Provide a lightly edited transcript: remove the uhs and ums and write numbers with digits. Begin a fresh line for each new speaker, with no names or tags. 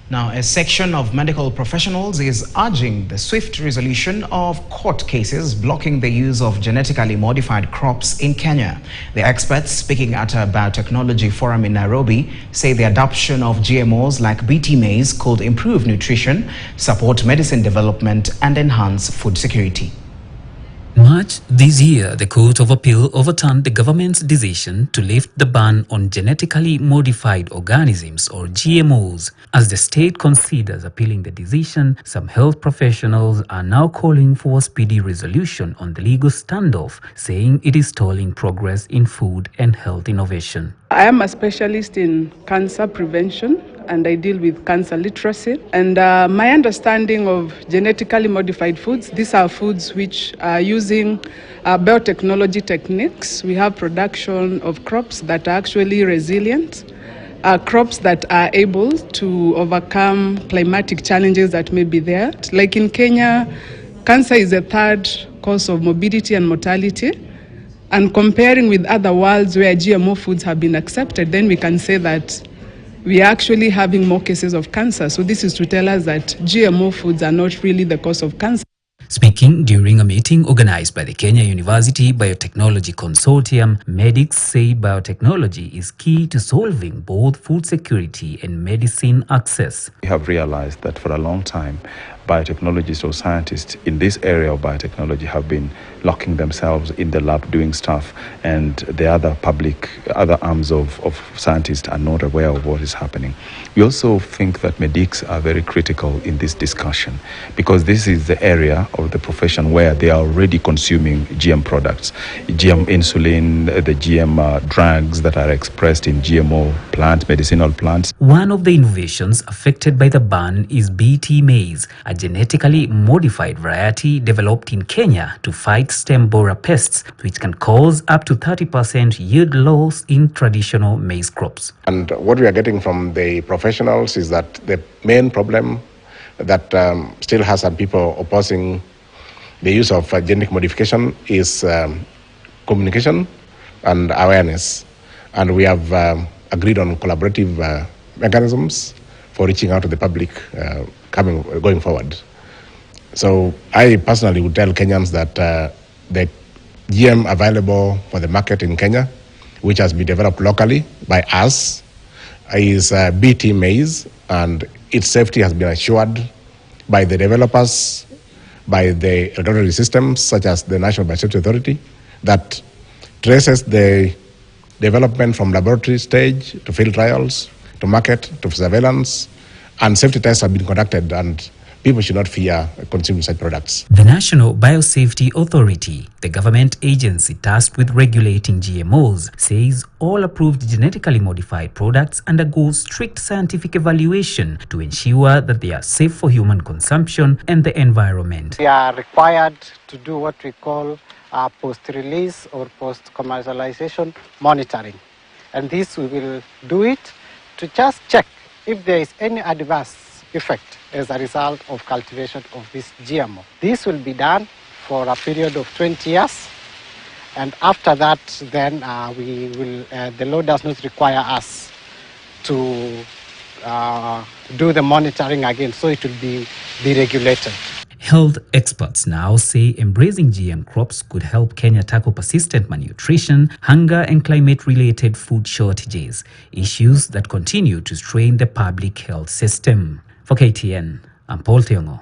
Now, a section of medical professionals is urging the swift resolution of court cases blocking the use of genetically modified crops in Kenya. The experts speaking at a biotechnology forum in Nairobi say the adoption of GMOs like BT maize could improve nutrition, support medicine development, and enhance food security.
March this year, the Court of Appeal overturned the government's decision to lift the ban on genetically modified organisms or GMOs. As the state considers appealing the decision, some health professionals are now calling for a speedy resolution on the legal standoff, saying it is stalling progress in food and health innovation.
I am a specialist in cancer prevention and I deal with cancer literacy. And my understanding of genetically modified foods, these are foods which are using biotechnology techniques. We have production of crops that are actually resilient, crops that are able to overcome climatic challenges that may be there. Like in Kenya, cancer is the third cause of morbidity and mortality. And comparing with other worlds where GMO foods have been accepted, then we can say that we are actually having more cases of cancer. So this is to tell us that GMO foods are not really the cause of cancer.
Speaking during a meeting organized by the Kenya University Biotechnology Consortium, medics said biotechnology is key to solving both food security and medicine access.
We have realized that for a long time, biotechnologists or scientists in this area of biotechnology have been locking themselves in the lab doing stuff, and the other arms of scientists are not aware of what is happening. We also think that medics are very critical in this discussion because this is the area of the profession where they are already consuming GM products, GM insulin, the GM drugs that are expressed in GMO plants, medicinal plants.
One of the innovations affected by the ban is BT maize, a genetically modified variety developed in Kenya to fight stem borer pests, which can cause up to 30% yield loss in traditional maize crops.
And what we are getting from the professionals is that the main problem that still has some people opposing the use of genetic modification is communication and awareness. And we have agreed on collaborative mechanisms for reaching out to the public going forward. So I personally would tell Kenyans that the GM available for the market in Kenya, which has been developed locally by us, is BT maize, and its safety has been assured by the developers, by the regulatory systems such as the National Biosafety Authority that traces the development from laboratory stage to field trials, to market, to surveillance, and safety tests have been conducted, and people should not fear consuming such products.
The National Biosafety Authority, the government agency tasked with regulating GMOs, says all approved genetically modified products undergo strict scientific evaluation to ensure that they are safe for human consumption and the environment.
We are required to do what we call post-release or post-commercialization monitoring. And this we will do it to just check if there is any adverse effect as a result of cultivation of this GMO. This will be done for a period of 20 years, and after that then the law does not require us to do the monitoring again, so it will be deregulated.
Health experts now say embracing GM crops could help Kenya tackle persistent malnutrition, hunger, and climate-related food shortages, issues that continue to strain the public health system. For KTN, I'm Paul Tiongo.